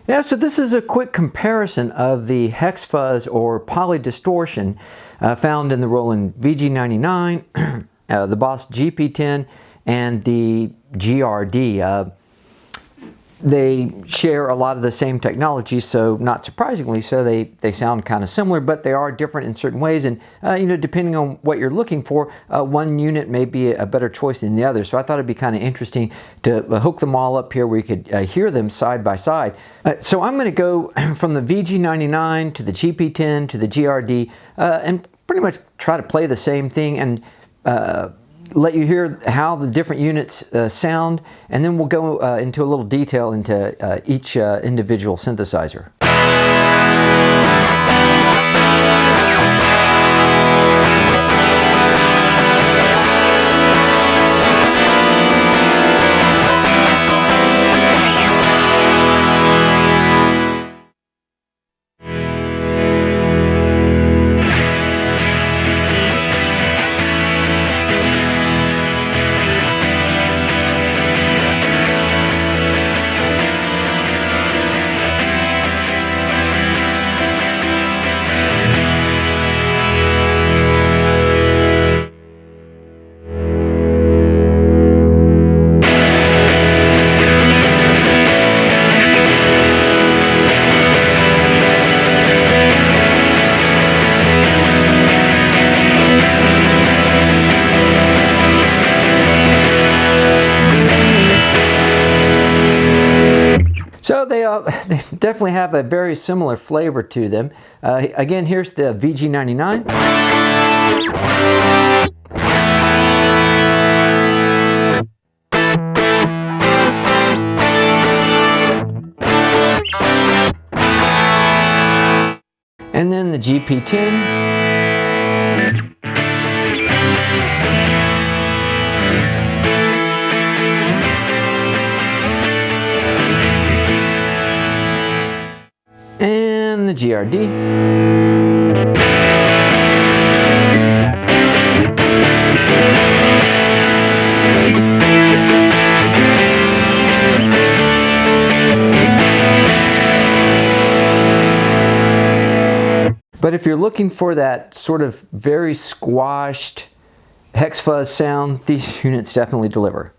Yeah, so this is a quick comparison of the Hex Fuzz or Polydistortion found in the Roland VG-99, the Boss GP-10, and the GR-D. They share a lot of the same technology, so not surprisingly so, they sound kind of similar, but they are different in certain ways, and you know, depending on what you're looking for, one unit may be a better choice than the other. So I thought it'd be kind of interesting to hook them all up here where you could hear them side by side. So I'm going to go from the VG-99 to the GP-10 to the GR-D and pretty much try to play the same thing and let you hear how the different units sound, and then we'll go into a little detail into each individual synthesizer. So they definitely have a very similar flavor to them. Again, here's the VG-99. And then the GP-10. And the GR-D. But if you're looking for that sort of very squashed Hex Fuzz sound, these units definitely deliver.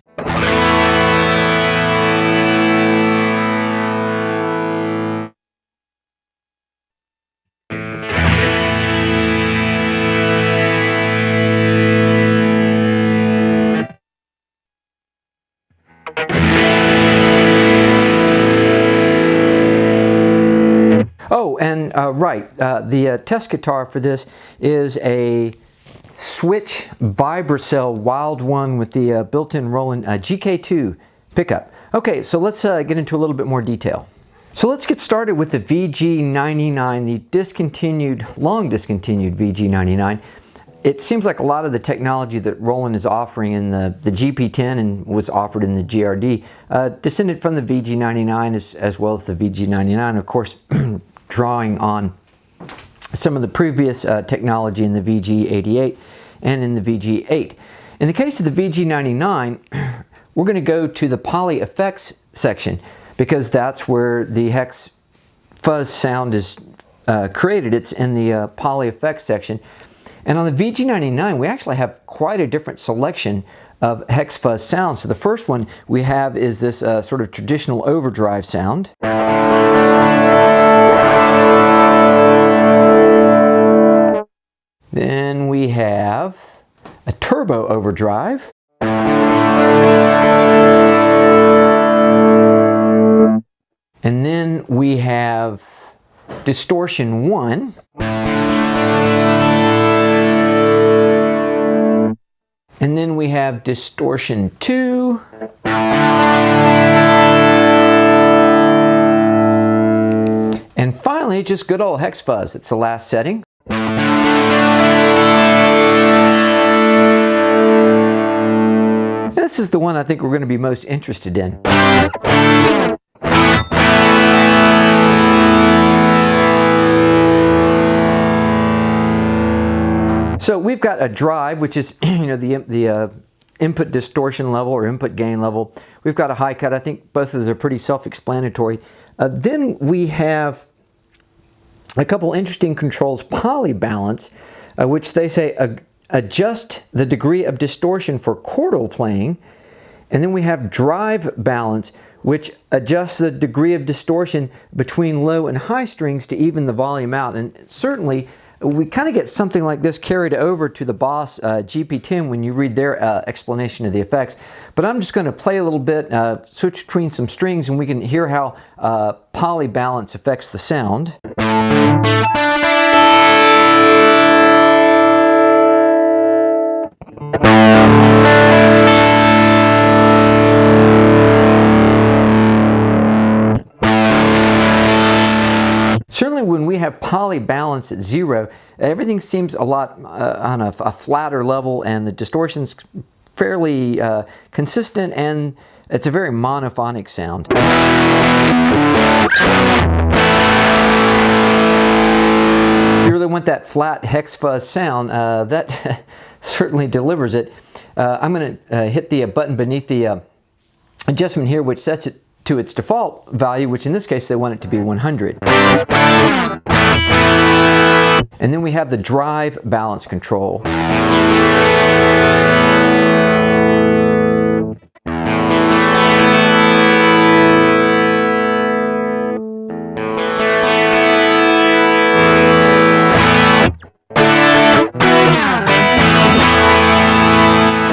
Oh, and the test guitar for this is a Switch Vibracell Wild One with the built-in Roland GK2 pickup. Okay, so let's get into a little bit more detail. So let's get started with the VG-99, the long discontinued VG-99. It seems like a lot of the technology that Roland is offering in the GP-10 and was offered in the GR-D descended from the VG-99 as well as the VG-99, of course, drawing on some of the previous technology in the VG-88 and in the VG-8. In the case of the VG-99, we're going to go to the Poly Effects section because that's where the Hex Fuzz sound is created. It's in the Poly Effects section. And on the VG-99, we actually have quite a different selection of Hex Fuzz sounds. So the first one we have is this sort of traditional overdrive sound. Then we have a turbo overdrive. And then we have Distortion 1. And then we have Distortion 2. And finally, just good old Hex Fuzz. It's the last setting. This is the one I think we're going to be most interested in. So we've got a drive, which is the input distortion level or input gain level. We've got a high cut. I think both of those are pretty self-explanatory. Then we have a couple interesting controls. Poly balance, which they say adjust the degree of distortion for chordal playing. And then we have drive balance, which adjusts the degree of distortion between low and high strings to even the volume out. And certainly we kind of get something like this carried over to the Boss GP-10 when you read their explanation of the effects. But I'm just going to play a little bit, switch between some strings, and we can hear how poly balance affects the sound. Certainly when we have poly balance at 0, everything seems a lot on a flatter level, and the distortion's fairly consistent, and it's a very monophonic sound. If you really want that flat Hex Fuzz sound, that certainly delivers it. I'm going to hit the button beneath the adjustment here, which sets it to its default value, which in this case they want it to be 100. And then we have the drive balance control.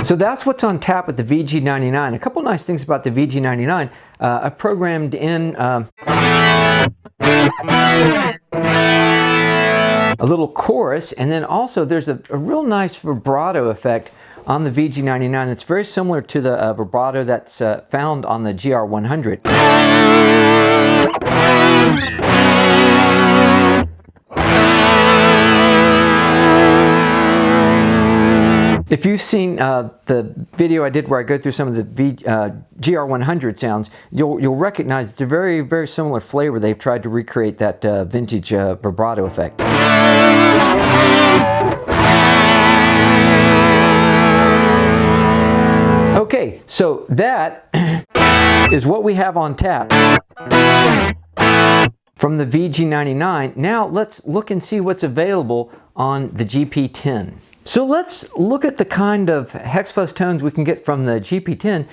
So that's what's on tap with the VG-99. A couple nice things about the VG-99. I've programmed in a little chorus, and then also there's a real nice vibrato effect on the VG-99 that's very similar to the vibrato that's found on the GR-100. If you've seen the video I did where I go through some of the GR-100 sounds, you'll recognize it's a very, very similar flavor. They've tried to recreate that vintage vibrato effect. Okay, so that is what we have on tap from the VG-99. Now let's look and see what's available on the GP-10. So let's look at the kind of Hex Fuzz tones we can get from the GP-10,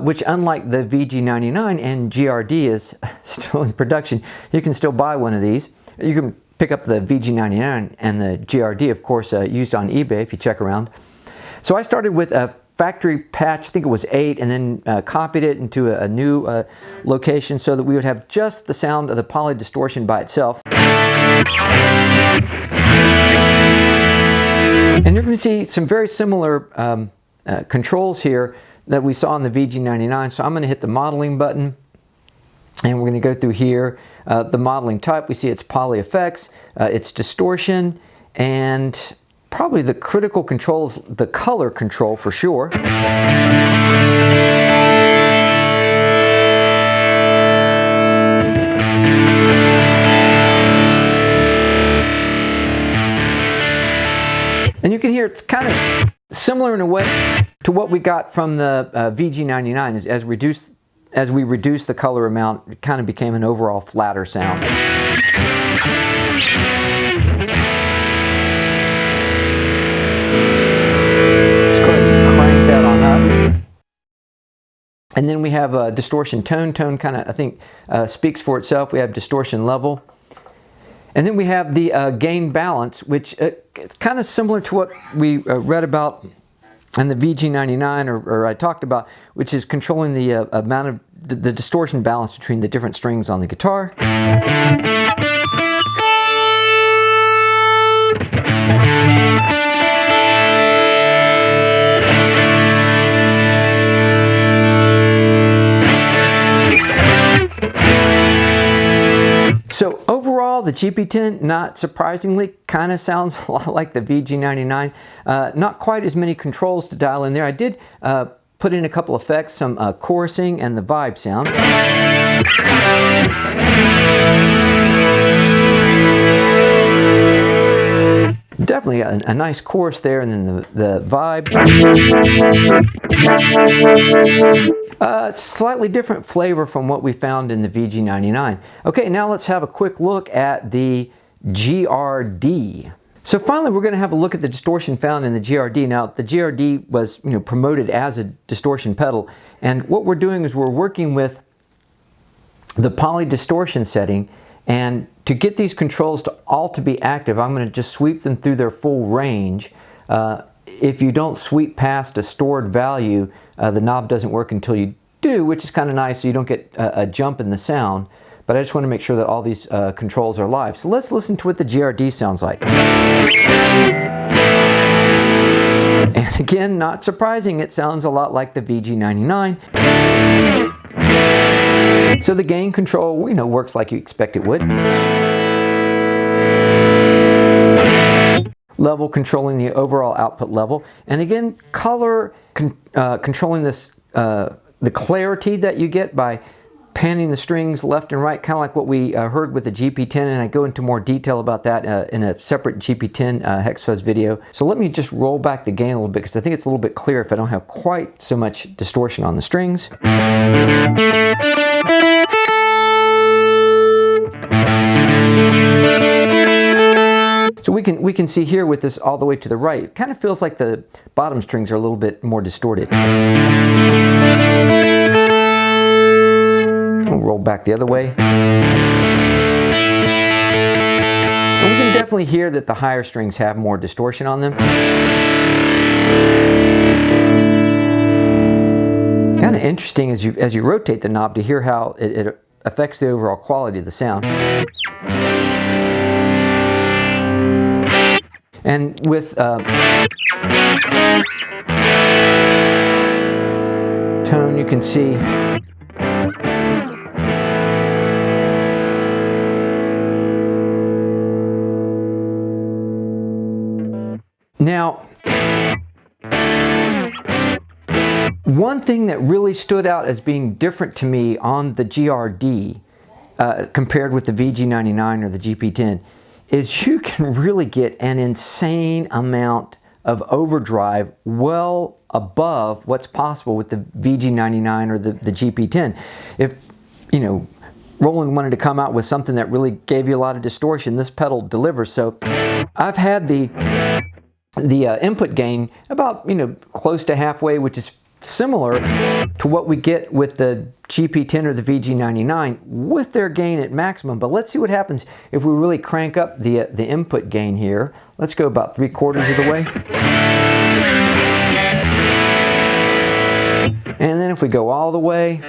which unlike the VG-99 and GR-D is still in production. You can still buy one of these. You can pick up the VG-99 and the GR-D, of course, used on eBay if you check around. So I started with a factory patch, I think it was 8, and then copied it into a new location so that we would have just the sound of the Polydistortion by itself. And you're going to see some very similar controls here that we saw on the VG-99. So I'm going to hit the modeling button, and we're going to go through here. The modeling type, we see it's poly effects, it's distortion, and probably the critical controls, the color control for sure. And you can hear it's kind of similar in a way to what we got from the VG-99. As we reduced the color amount, it kind of became an overall flatter sound. Let's go ahead and crank that on up. And then we have a distortion tone. Tone kind of, I think, speaks for itself. We have distortion level. And then we have the gain balance, which is kind of similar to what we read about in the VG-99, or I talked about, which is controlling the amount of the distortion balance between the different strings on the guitar. So overall, the GP-10, not surprisingly, kind of sounds a lot like the VG-99. Not quite as many controls to dial in there. I did put in a couple effects, some chorusing and the vibe sound. Definitely a nice chorus there, and then the vibe. Slightly different flavor from what we found in the VG-99. Okay, now let's have a quick look at the GR-D. So finally, we're going to have a look at the distortion found in the GR-D. Now, the GR-D was promoted as a distortion pedal, and what we're doing is we're working with the Polydistortion setting, and to get these controls to all to be active, I'm going to just sweep them through their full range. If you don't sweep past a stored value, the knob doesn't work until you do, which is kind of nice so you don't get a jump in the sound. But I just want to make sure that all these controls are live. So let's listen to what the GR-D sounds like. And again, not surprising, it sounds a lot like the VG-99. So the gain control, works like you expect it would. Level controlling the overall output level. And again, color controlling this, the clarity that you get by panning the strings left and right, kind of like what we heard with the GP-10, and I go into more detail about that in a separate GP-10 Hex Fuzz video. So let me just roll back the gain a little bit, because I think it's a little bit clearer if I don't have quite so much distortion on the strings. So we can see here with this all the way to the right, it kind of feels like the bottom strings are a little bit more distorted. We'll roll back the other way. And we can definitely hear that the higher strings have more distortion on them. Kind of interesting as you rotate the knob to hear how it affects the overall quality of the sound. And with tone, you can see now, one thing that really stood out as being different to me on the GR-D compared with the VG-99 or the GP-10 is you can really get an insane amount of overdrive well above what's possible with the VG-99 or the GP-10. If, Roland wanted to come out with something that really gave you a lot of distortion, this pedal delivers. So I've had the input gain about, close to halfway, which is similar to what we get with the GP-10 or the VG-99 with their gain at maximum. But let's see what happens if we really crank up the input gain here. Let's go about 3/4 of the way. And then if we go all the way,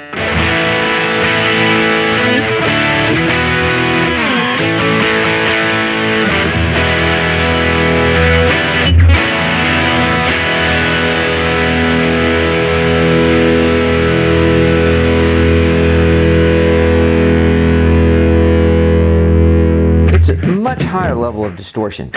it's a much higher level of distortion.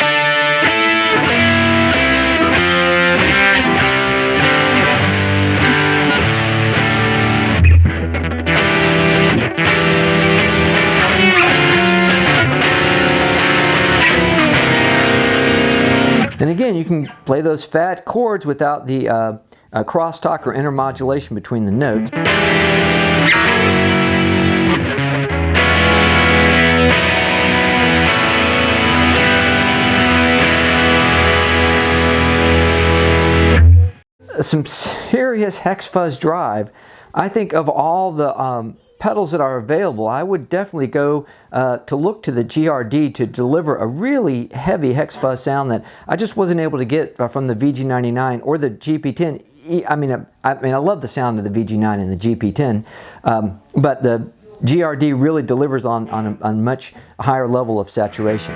And again, you can play those fat chords without the crosstalk or intermodulation between the notes. Some serious Hex Fuzz drive. I think of all the pedals that are available, I would definitely go to look to the GR-D to deliver a really heavy Hex Fuzz sound that I just wasn't able to get from the VG-99 or the GP-10. I mean, I love the sound of the VG-9 and the GP-10, but the GR-D really delivers on a much higher level of saturation.